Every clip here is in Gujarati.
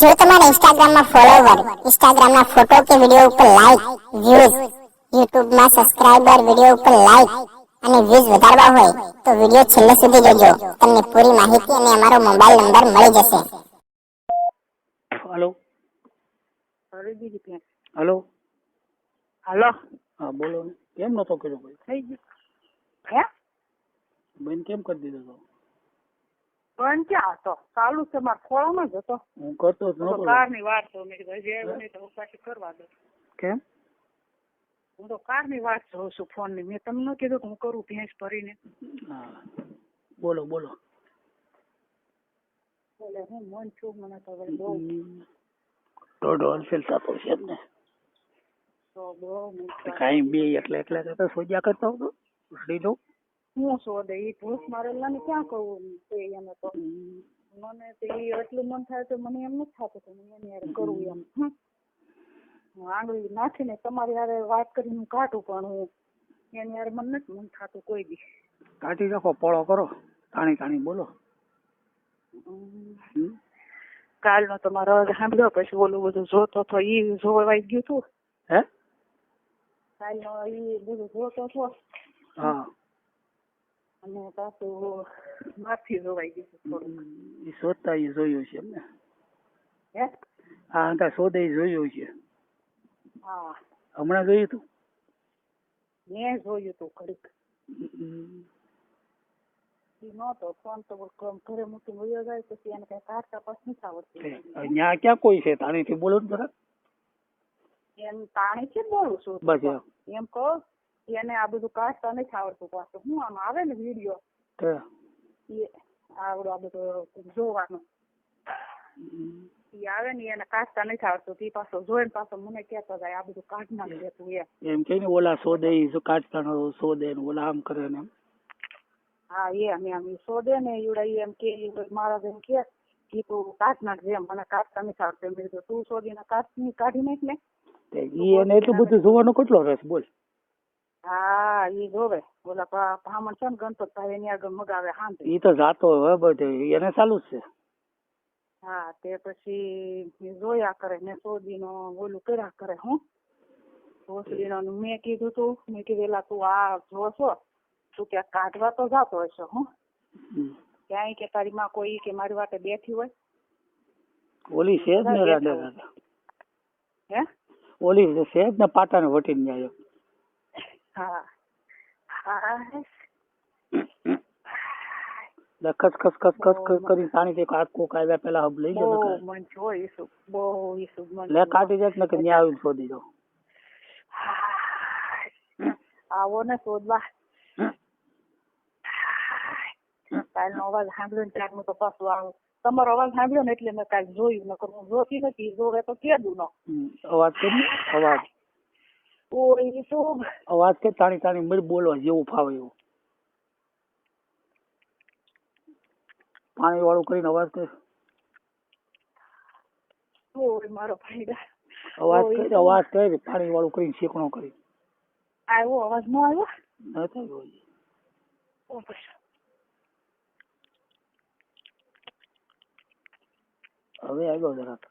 જો તમારા ઇન્સ્ટાગ્રામમાં ફોલોવર, ઇન્સ્ટાગ્રામના ફોટો કે વિડીયો ઉપર લાઈક, વ્યૂઝ, યુટ્યુબમાં સબસ્ક્રાઇબર, વિડીયો ઉપર લાઈક અને વ્યૂઝ વધારવા હોય તો વિડીયો છેલ્લે સુધી જોજો. તમને પૂરી માહિતી અને અમારો મોબાઈલ નંબર મળી જશે. हेलो हेलो હાલો हाँ बोलो ने केम नतो कर्यो भाई થઈ ગયું હે બેન કેમ કરી દીધો તો પણ ક્યાં હતો ચાલુ છે મારા ખોળામાં જ હતો હું કરતો જ નતો કારની વાર તો મેં કીધું હજી આવ્યો નહીં તો પાછી કરવા દો કેમ હું તો કારની વાત જોઉં છું ફોન ની મેં તમને કીધું કે હું કરું ભેંસ ભરીને હા બોલો બોલો એટલે હું મન છું મને તો હવે બહુ દોઢ હોલસેલ થતો છે જ ને તો બહુ કાંઈ બે એટલે તો સોજ્યા કરતો હતો લીધો હું શોધે એ ભૂસ મારેલા ને ક્યાં કહું એને તો મને તો એ એટલું મન થાય તો મને એમ નથી થતું કે મને એની હારે કરવું એમ હું આંગળી નાખીને તમારી હારે વાત કરીને કાઢું પણ હું એની હારે મને નથી મન થતું કોઈ દી કાઢી નાખો પોળો કરો તાણી બોલો કાલનો તમારો અવાજ સાંભળ્યો પછી ઓલું બધું જોતો હતો એ જોવાઈ ગયું હતું હે કાલનો એ બધું જોતો હતો હા અને પાછું માથી જોવાઈ ગયું થોડું એ શોધતા એ જોયું છે એમને હે હા ત્યાં શોધે જોયું છે હા હમણાં જોયું તું મેં જોયું તું ઘડીક નતો ફોન તો ઘરે મૂકી વયો જાય પછી એને કઈ કાઢતા પાસ નથી આવડતું ત્યાં ક્યાં કોઈ છે તાણીથી બોલો ને જરા એમ તાણી થી બોલું છું બસ એમ કહો એને આ બધું કાઢતા નથી આવડતું પાછું હું આમ આવે ને વિડીયો એ આવડું આ બધું જોવાનું એ આવે ને એને કાઢતા નથી આવડતું તે પાછો જોઈને પાછો મને કહેતો જાય આ બધું કાઢ નાખ દેતું એમ કે ને ઓલા શોધે કાઢતા શોધે ને ઓલા આમ કરે ને હા એમ શોધે ને એવડા એમ કે મારા એમ કે તું કાઢ નાખજે મને કાઢતા નથી આવડતું મેં કીધું તું શોધીને કાઢી નાખ ને એને એટલું બધું જોવાનો કેટલો રસ બોલ હા એ જોવે ઓલા બ્રાહ્મણ છે ને ગણપતભાઈ એની આગળ મગાવે હા એ તો જાતો હવે બધે એને ચાલુ જ છે હા તે પછી જોયા કરે ને સોદીનો ઓલું કર્યા કરે હું ભોસડીનો મેં કીધું એલા તું આ જોશો તું ક્યાંક કાઢવા તો જાતો હશો હું ક્યાંય કે તારી માં કોઈ કે મારી વાટે બેઠી હોય ઓલી છે જ ને રાધા હે ઓલી છે જ ને પાટાને વટીને જાય હા હા ખસ કરી પાણી કોક આવ્યા પેલા હબ લઈ ગયો મન જોઈશું બહુ લે કાઢી જાય ને કે ન્યા આવીને શોધી દો આવો ને શોધવા કાલનો અવાજ સાંભળ્યો ને ત્યારનું તો પાછું આવું તમારો અવાજ સાંભળ્યો ને એટલે મેં કાલ જોયું નકર હું જોતી નથી જોવે તો કેદું નો અવાજ કે અવાજ ઓય શું અવાજ કે તાણી મળી બોલવા જેવું ફાવે એવું પાણી વાળું કરીને અવાજ કરે ઓય મારો ભાઈ અવાજ કરે પાણી વાળું કરીને શેકણો કરી આવ્યો અવાજ નો આવ્યો નથી હવે આવ્યો જરાક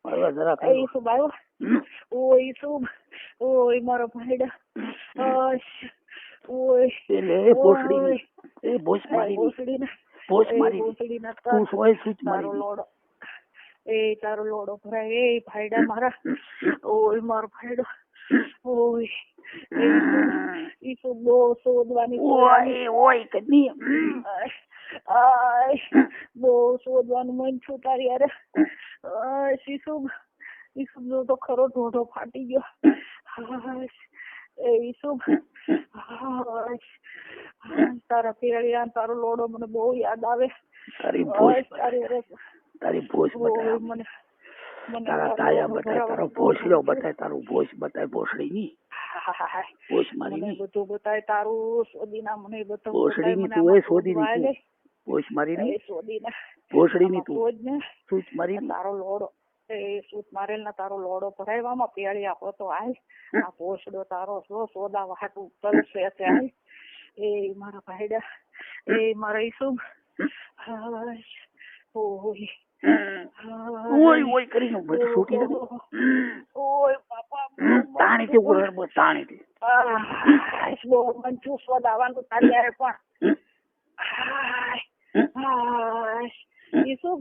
આવ્યો જરાક એ શું આવ્યો ઓય શું ઓય મારો ભાઈ ઓય એટલે ભોસડી ભોસ મારી તું સોય સૂચ મારી લોડો તારો લોડો ભરાય એ ભાઈડા મારા ઓય મારો ભાઈડો ઓય ઈ તો બહુ શોધવાની ઓય કદી બહુ શોધવાનું મન છું તારી યાર ઈસુ તો ખરો ઢોઢો ફાટી ગયો ઈસુ તારા પેરિયા તારો લોડો મને બહુ યાદ આવે તારી ભોજ બતાય મને તારા તાયા બતાય તારો ભોસડો બતાય તારું ભોજ બતાય ભોસડી ની ભોજ મારી ની બધું બતાય તારું સોદીના મને બધું ભોસડી ની તું એ સોદી ની ભોજ મારી ની સોદીના ભોસડી ની તું સૂચ મારી તારો લોડો સૂચ મારેલ ના તારો લોડો ભરાયવામાં પેળિયા હોતો આય આ ભોસડો તારો સોદા વાટું તલસે હાલ એ મારા ભાઈડા એ મારા ઈસુ હાય ઓય ઓય ઓય કરીને બધું છૂટી જાય. ઓય બાપા તાણીથી ઉપર બસ તાણીથી. બહુ મન છું સોદાવાનું તારી હારે પણ હાય ઈસુબ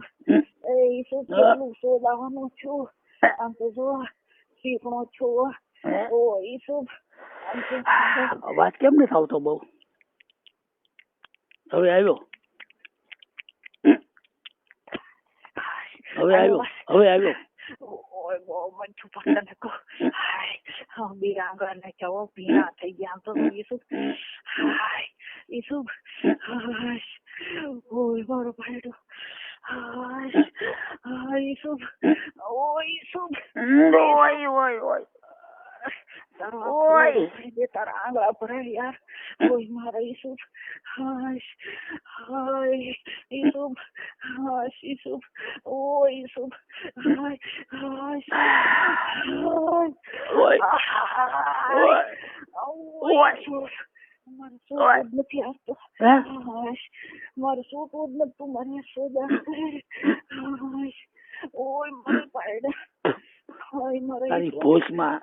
કેટલું સોદાવાનું છું આમ તો જો શીખણો છું ઓ ઈસુબ અવાજ કેમ નથી આવતો બહુ? હવે આવ્યો હવે આવ્યો હવે આવ્યો. ઓય બહુ મન છું પણ તને કહું હાય બિરાંગા ને જવો ભીના થઈ ગયા આમ તો ઈસુબ હાય ઈસુબ હાય ઓય મારો ભાઈડો હાય હાય ઈસુબ ઓય ઈસુબ ઓય ઓય ઓય ઓય તારા આંગળા ભરાય યાર ઓય મારા ઈસુબ હાય હાય ઈસુબ હાય ઈસુબ ઓય ઈસુબ હાય હાય ઓય ઓય મારું શું નથી આવતો મારું શું જ નતું મને સોદા ઓય મારી પાયડા ઓય મારા તારી ભોજમાં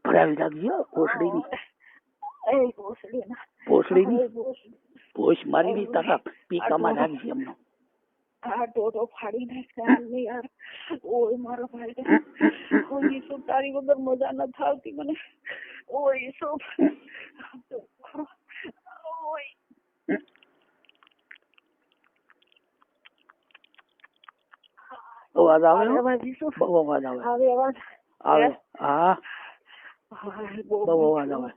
ભરાવી રાખજો ભોસડીની. એ ભોસડીના ભોસડીની ભોજ મારીની તારા પીકામાં રાખજે એમનો. આ ડોડો ફાડી નાખ્યા યાર ઓય મારો ભાઈ ઓય શું તારી વગર મજા ન થાવતી મને ઓય શું ઓય અવાજ આવે? બહુ અવાજ આવે. આવે અવાજ આવે હા બહુ અવાજ આવે.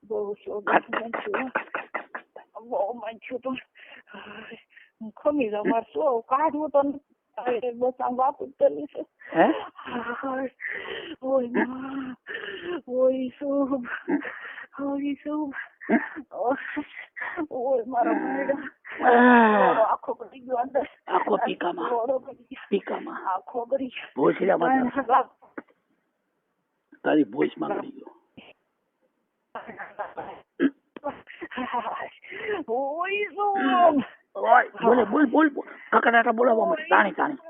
બહુ શોખ બહુ મન છું પણ ખમી જાવ મારે શું કાઢવું તો બસ આમ વાત ઉતરવી છે. ઓય ઓય શુભ ઓય શુભ ઓય મારા ભાઈડા આખો કરી ગયો અંદર આખો પીકામાં આખો કરી ભોસડીમાં તારી ભોજમાં કરી ગયો. ઓય શુભ ઓય બોલ બોલ બોલ કકડાટા બોલાવવા માટે તાણી તાણી.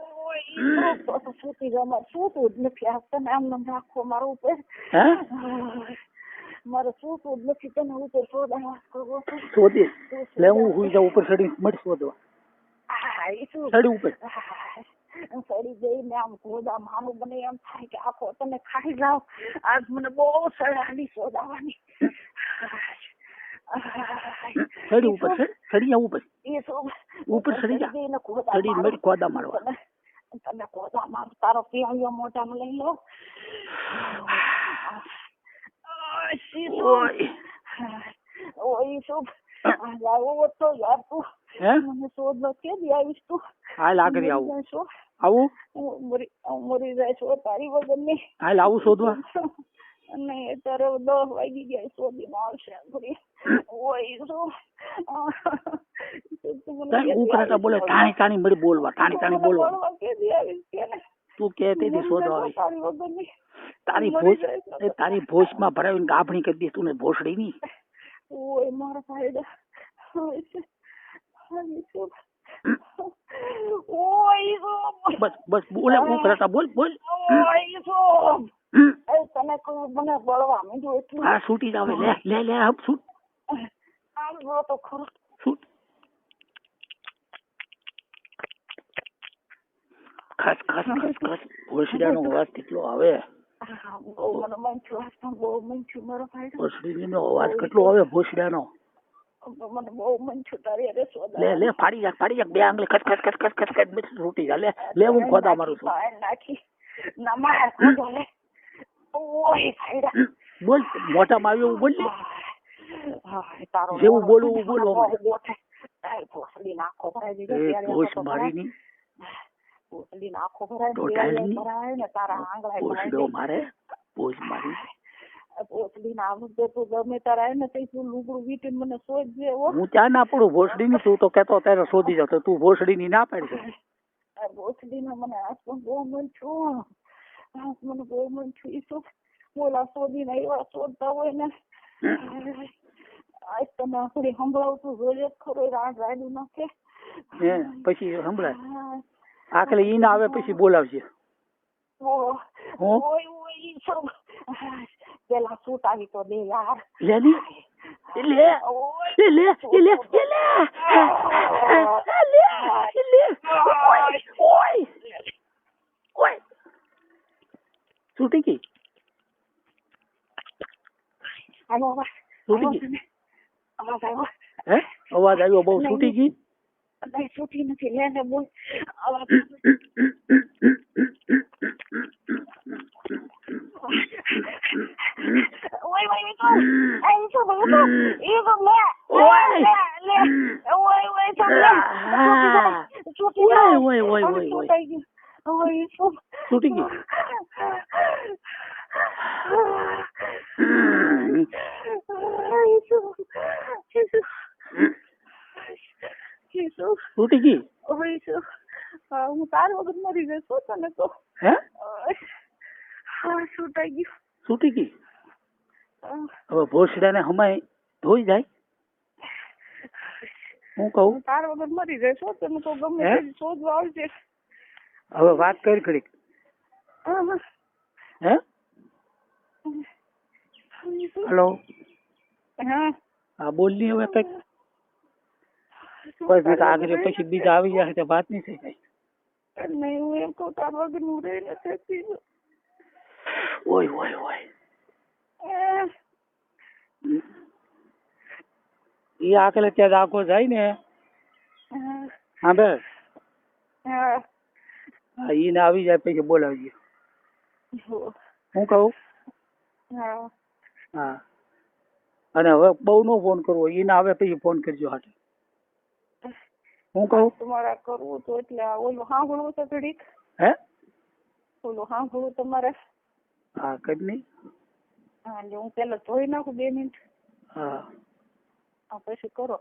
સુતી જમા સુતું જ નથી આપતા આમ નામ રાખો મારા ઉપર મારે સુતું જ નથી તને ઉપર સોદા શોધી લે હું હુઈ જાઉં ઉપર ચડી મળી શોધવા. ચડી ઉપર સડી જઈને આમ ગોદા માનું બને એમ થાય કે આખો તને ખાઈ જાવ આજ મને બહુ સડાની સોદાવાની. ચડી ઉપર ચડી જાવ ઉપર ચડી જા ચડી મળી ગોદા મારવા. તને ગોદા માર તારો પીળિયો મોઢામાં લઈ લો. ઓય શુભ આવો તો યાર તું મને શોધ કે દી આવીશ તું? હાલ આગળ આવું મરી જાય છો તારી વગર ની. હાલ આવું શોધવા નહીં અત્યારે 10 વાગી ગયા શોધી માં આવશે. ઓય શું બોલે ટાણી ટાણી મળી બોલવા ટાણી ટાણી બોલવા. તું કહેતી હતી શોધવા આવી તારી વગર ની તારી ભોજમાં ભરાવીને ગાભણી કરી દઈશ તું ને ભોસડી ની. ઓય મારા ભાઈડા બસ બસ બોલે હું કરતા બોલ બોલ. તને મને બળવા માંડ્યું એટલું. હા છૂટી જાવ લે લે લે હપ છૂટ આમ જો તો ખરો છૂટ. ખસ ખસ ખસ ખસ ભોસડીનો અવાજ કેટલો આવે. મને મન છું બહુ મન છું મારો ભાઈ. ભોસડીનો અવાજ કેટલો આવે ભોસડીનો. મને બહુ મન છું તારી અરે સોદા. લે લે ફાડી જા બે આંગળી ખસ ખસ ખસ ખસ ખસ ખસ બસ છૂટી જા લે લે હું ખોદા મારું છું. નાખી ના માર ખોદો લે. ઓય ભાઈડા બોલ મોઢામાં આવ્યું બોલ લે. તારો જેવું બોલવું બોલવા ભોસડી નાખો ભરાઈ દીધો ભોસ મારીની ભોસડી નાખો ભરાય ને તારા આંગળા ભોસડો મારે ભોસ મારી ભોસડી ના આવડે તો ગમે તારા ને તું લુગડું વીટીને મને શોધજે. હું ત્યાં ના પડું ભોસડી ની તું તો કેતો ત્યારે શોધી જાવ તું ભોસડી ની ના પાડશે. ભોસડી ના મને આજ પણ બહુ મન છું મને બહુ મન છું. ઈ શું બોલા શોધી ને એવા શોધતા હોય ને આજ તને આપડી સંભળાવતું જોઈએ ખરો રાડ રાડું નાખે હે પછી સંભળાય આખલે ઈ ના આવે પછી બોલાવશે હું ઓય ઓય સબ પેલા સૂટ આવી તો દે યાર લે ની લે લે લે લે લે ઓય ઓય છૂટી ગઈ આનો છૂટી ગઈ અવાજ આવ્યો હે અવાજ આવ્યો બહુ છૂટી ગઈ નહીં છૂટી નથી લે ને બોલ અવાજ ઓય ઓય તો આઈ તો બગતો એ તો લે ઓય લે ઓય ઓય તો લે છૂટી ઓય ઓય ઓય ઓય ઓય છૂટી ગઈ છૂટી ગઈ હું તાર વગર મરી જઈશ તને તો હે છૂટાઈ ગયું છૂટી ગઈ હવે ભોસડાને હમાય ધોઈ જાય હું કહું તાર વગર મરી જઈશ તને તો ગમે તે શોધવા આવશે હવે વાત કરી ખરી હે હેલો હા બોલ ની હવે કઈક કોઈ બીજા આગળ પછી બીજા આવી જાય તો વાત નહીં થઈ જાય નહીં હું એમ કહું તાર વગર હું રહી નથી શકતી ઓય ઓય ઓય એ આખલે ત્યાં આખો જાય ને હા બે હા ઈ ને આવી જાય પછી બોલાવજે હું કહું હા અને હવે બહુ નો ફોન કરવો ઈને આવે પછી ફોન કરજો હાટે હું કહું તમારે કરવું તો એટલે ઓલું સાંભળવું છે ઘડીક હે ઓલું સાંભળવું તમારે હા કઈ નહીં હા એટલે હું પેલા જોઈ નાખું 2 મિનિટ હા પછી કરો